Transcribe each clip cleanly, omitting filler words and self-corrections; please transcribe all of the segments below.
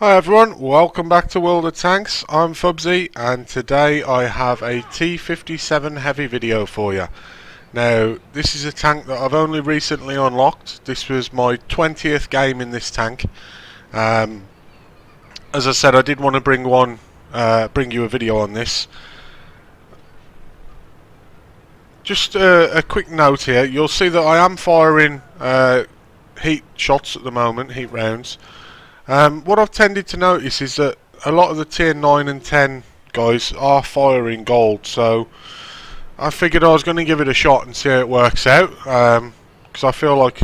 Hi everyone, welcome back to World of Tanks. I'm Fubzy and today I have a T57 Heavy video for you. Now this is a tank that I've only recently unlocked. This was my 20th game in this tank. As I said, I did want to bring you a video on this. Just a quick note here, you'll see that I am firing heat shots at the moment, heat rounds. What I've tended to notice is that a lot of the tier 9 and 10 guys are firing gold, so I figured I was going to give it a shot and see how it works out, because I feel like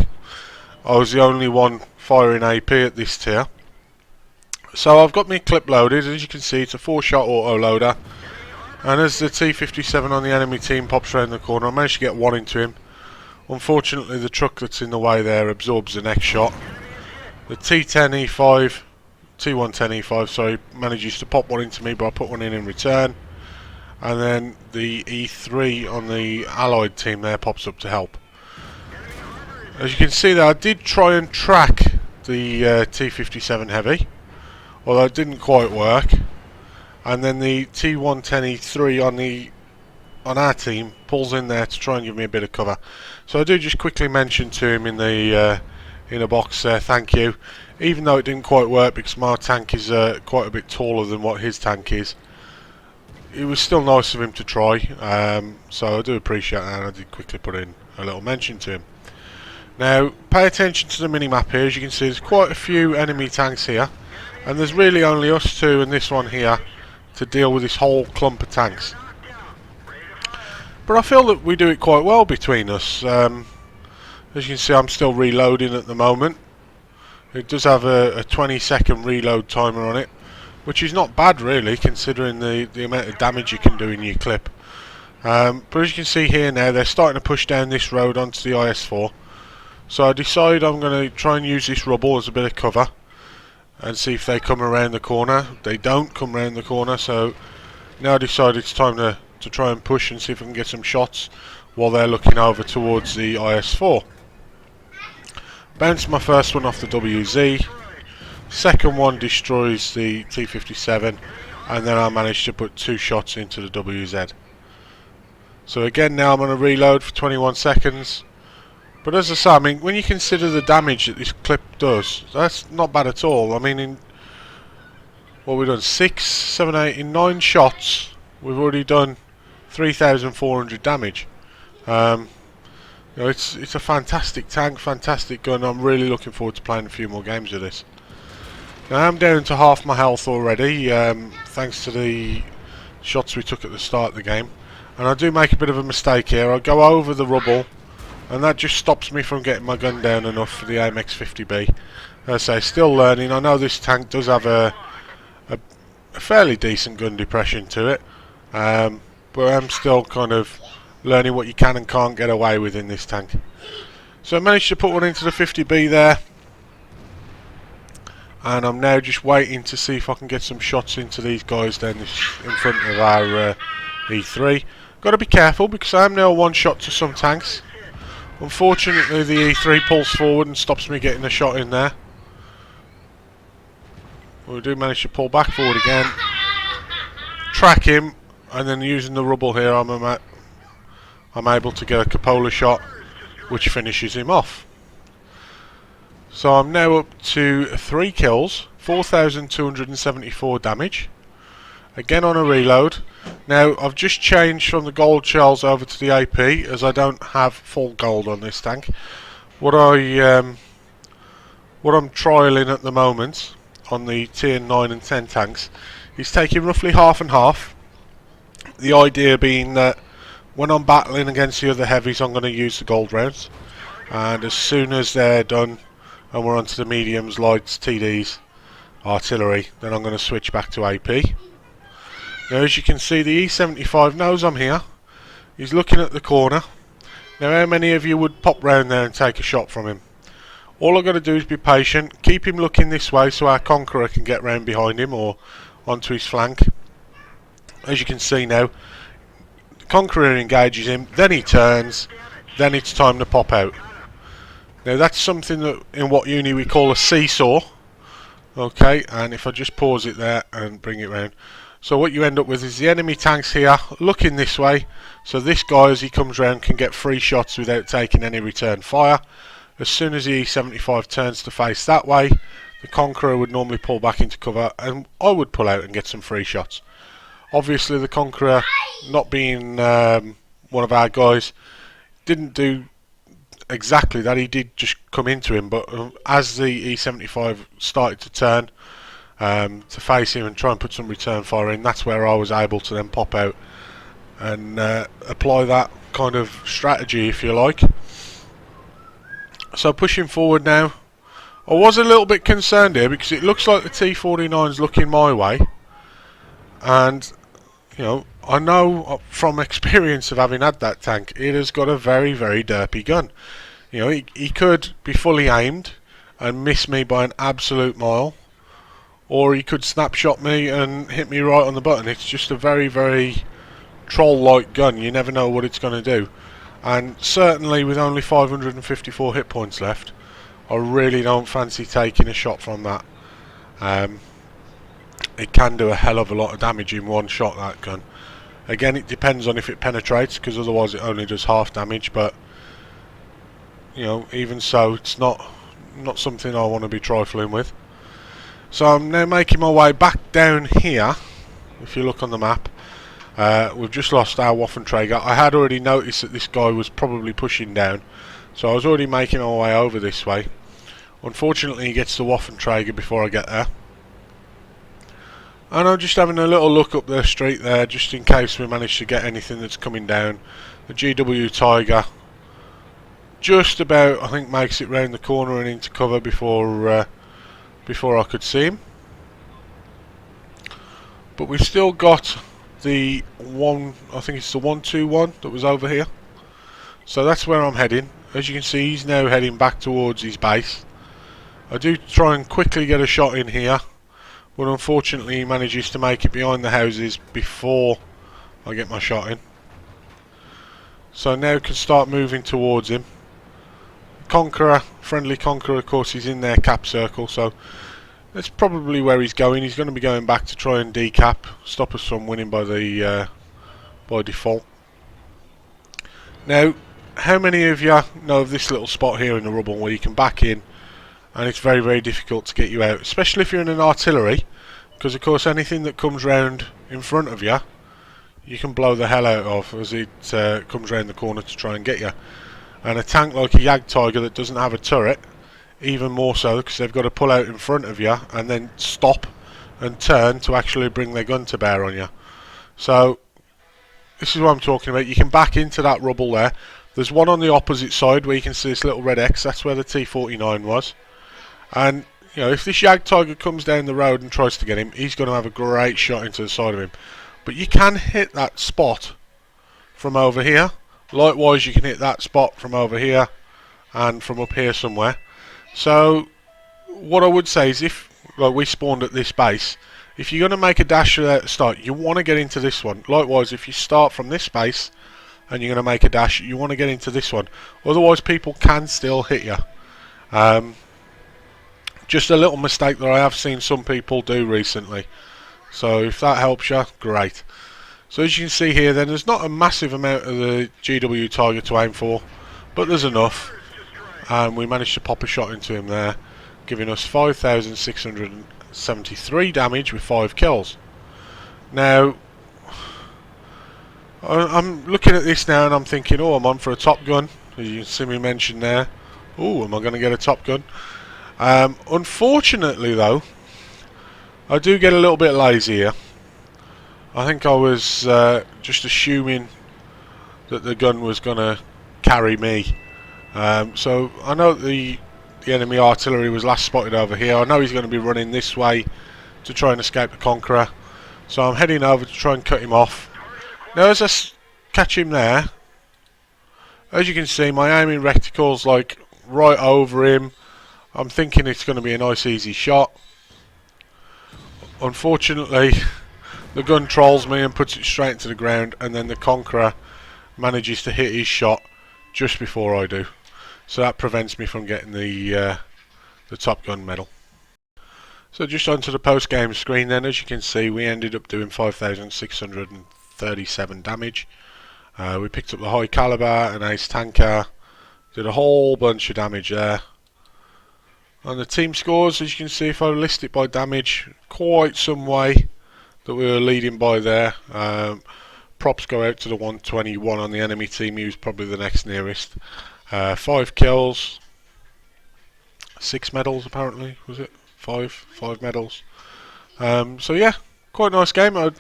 I was the only one firing AP at this tier. So I've got my clip loaded. As you can see, it's a 4-shot auto loader, and as the T57 on the enemy team pops around the corner, I managed to get one into him. Unfortunately, the truck that's in the way there absorbs the next shot. The T110E5, sorry, manages to pop one into me, but I put one in return. And then the E3 on the allied team there pops up to help. As you can see there, I did try and track the T57 Heavy, although it didn't quite work. And then the T110E3 on our team pulls in there to try and give me a bit of cover. So I do just quickly mention to him in the in a box there, thank you, even though it didn't quite work because my tank is quite a bit taller than what his tank is. It was still nice of him to try, so I do appreciate that, and I did quickly put in a little mention to him. Now pay attention to the mini-map here. As you can see, there's quite a few enemy tanks here, and there's really only us two and this one here to deal with this whole clump of tanks. But I feel that we do it quite well between us. As you can see, I'm still reloading at the moment. It does have a 20-second reload timer on it, which is not bad really, considering the amount of damage you can do in your clip. But as you can see here now, they're starting to push down this road onto the IS-4. So I decide I'm going to try and use this rubble as a bit of cover and see if they come around the corner. They don't come around the corner, so now I decide it's time to try and push and see if I can get some shots while they're looking over towards the IS-4. Bounce my first one off the WZ, second one destroys the T57, and then I managed to put 2 shots into the WZ. So again, now I'm going to reload for 21 seconds. But as I say, I mean, when you consider the damage that this clip does, that's not bad at all. I mean, in what we've done, 6, 7, 8, in 9 shots, we've already done 3,400 damage. You know, it's a fantastic tank, fantastic gun. I'm really looking forward to playing a few more games of this. Now I'm down to half my health already, thanks to the shots we took at the start of the game. And I do make a bit of a mistake here. I go over the rubble, and that just stops me from getting my gun down enough for the AMX-50B. As I say, still learning. I know this tank does have a fairly decent gun depression to it, but I'm still kind of learning what you can and can't get away with in this tank. So I managed to put one into the 50B there, and I'm now just waiting to see if I can get some shots into these guys down in front of our E3. Got to be careful because I am now one shot to some tanks. Unfortunately, the E3 pulls forward and stops me getting a shot in there. We do manage to pull back forward again, track him, and then using the rubble here, I'm able to get a cupola shot which finishes him off. So I'm now up to 3 kills, 4,274 damage, again on a reload. Now I've just changed from the gold shells over to the AP as I don't have full gold on this tank. What I'm trialling at the moment on the tier 9 and 10 tanks is taking roughly half and half. The idea being that when I'm battling against the other heavies, I'm going to use the gold rounds, and as soon as they're done and we're onto the mediums, lights, TDs, artillery, then I'm going to switch back to AP. Now as you can see, the E75 knows I'm here. He's looking at the corner. Now how many of you would pop round there and take a shot from him? All I've got to do is be patient, keep him looking this way so our Conqueror can get round behind him or onto his flank. As you can see now, Conqueror engages him, then he turns, then it's time to pop out. Now that's something that in what uni we call a seesaw. Okay, and if I just pause it there and bring it round. So what you end up with is the enemy tanks here looking this way. So this guy, as he comes round, can get 3 shots without taking any return fire. As soon as the E75 turns to face that way, the Conqueror would normally pull back into cover, and I would pull out and get some free shots. Obviously the Conqueror, not being one of our guys, didn't do exactly that. He did just come into him, but as the E75 started to turn to face him and try and put some return fire in, that's where I was able to then pop out and apply that kind of strategy, if you like. So pushing forward now, I was a little bit concerned here because it looks like the T49's looking my way, and you know, I know from experience of having had that tank, it has got a very, very derpy gun. You know, he could be fully aimed and miss me by an absolute mile, or he could snapshot me and hit me right on the button. It's just a very, very troll-like gun. You never know what it's going to do. And certainly with only 554 hit points left, I really don't fancy taking a shot from that. It can do a hell of a lot of damage in one shot, that gun. Again, it depends on if it penetrates, because otherwise it only does half damage, but you know, even so, it's not something I want to be trifling with. So I'm now making my way back down here. If you look on the map, we've just lost our Waffenträger. I had already noticed that this guy was probably pushing down, so I was already making my way over this way. Unfortunately, he gets the Waffenträger before I get there. And I'm just having a little look up the street there, just in case we manage to get anything that's coming down. The GW Tiger just about, I think, makes it round the corner and into cover before I could see him. But we've still got the one, I think it's the 121 that was over here. So that's where I'm heading. As you can see, he's now heading back towards his base. I do try and quickly get a shot in here, but unfortunately he manages to make it behind the houses before I get my shot in. So now I can start moving towards him. Conqueror, friendly Conqueror, of course, he's in their cap circle, so that's probably where he's going. He's going to be going back to try and decap, stop us from winning by the by default. Now, how many of you know of this little spot here in the rubble where you can back in and it's very, very difficult to get you out, especially if you're in an artillery, because of course anything that comes round in front of you, you can blow the hell out of as it comes round the corner to try and get you. And a tank like a Jagdtiger that doesn't have a turret, even more so, because they've got to pull out in front of you and then stop and turn to actually bring their gun to bear on you. So this is what I'm talking about. You can back into that rubble there. There's one on the opposite side where you can see this little red X. That's where the T49 was. And you know, if this Jagdtiger comes down the road and tries to get him, he's going to have a great shot into the side of him. But you can hit that spot from over here. Likewise, you can hit that spot from over here and from up here somewhere. So what I would say is, if like we spawned at this base, if you're going to make a dash at the start, you want to get into this one. Likewise, if you start from this base and you're going to make a dash, you want to get into this one. Otherwise, people can still hit you. Just a little mistake that I have seen some people do recently. So if that helps you, great. So as you can see here, then there's not a massive amount of the GW Tiger to aim for, but there's enough. And we managed to pop a shot into him there, giving us 5,673 damage with 5 kills. Now, I'm looking at this now and I'm thinking, oh, I'm on for a Top Gun. As you can see me mention there. Oh, am I going to get a Top Gun? Unfortunately though, I do get a little bit lazy here. I think I was just assuming that the gun was going to carry me. So I know the enemy artillery was last spotted over here. I know he's going to be running this way to try and escape the Conqueror. So I'm heading over to try and cut him off. Now as I catch him there, as you can see, my aiming reticle's like right over him. I'm thinking it's going to be a nice easy shot. Unfortunately, the gun trolls me and puts it straight into the ground, and then the Conqueror manages to hit his shot just before I do. So that prevents me from getting the Top Gun medal. So just onto the post-game screen then, as you can see, we ended up doing 5,637 damage. We picked up the high caliber, an ace tanker, did a whole bunch of damage there. On the team scores, as you can see, if I list it by damage, quite some way that we were leading by there. Props go out to the 121 on the enemy team, who's probably the next nearest. 5 kills, 6 medals apparently, was it? 5 medals. So yeah, quite a nice game. I'd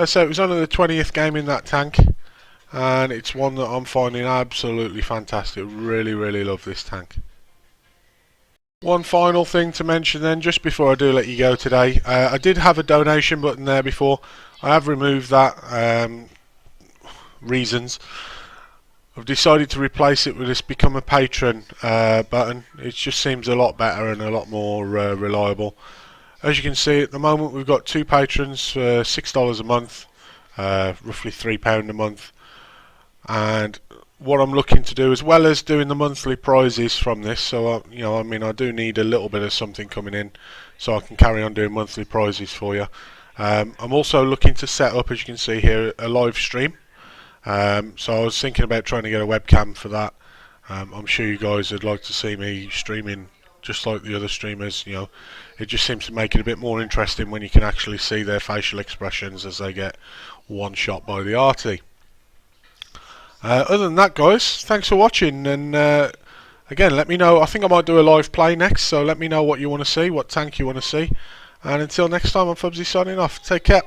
say it was only the 20th game in that tank, and it's one that I'm finding absolutely fantastic. Really, really love this tank. One final thing to mention then, just before I do let you go today, I did have a donation button there before. I have removed that, reasons. I've decided to replace it with this become a patron button. It just seems a lot better and a lot more reliable. As you can see, at the moment we've got 2 patrons for $6 a month, roughly £3 a month. And what I'm looking to do, as well as doing the monthly prizes from this, so you know, I mean, I do need a little bit of something coming in so I can carry on doing monthly prizes for you. I'm also looking to set up, as you can see here, a live stream. So I was thinking about trying to get a webcam for that. I'm sure you guys would like to see me streaming just like the other streamers. You know, it just seems to make it a bit more interesting when you can actually see their facial expressions as they get one shot by the RT. Other than that, guys, thanks for watching, and again, let me know. I think I might do a live play next, so let me know what you want to see, what tank you want to see, and until next time, I'm Fubzy signing off. Take care.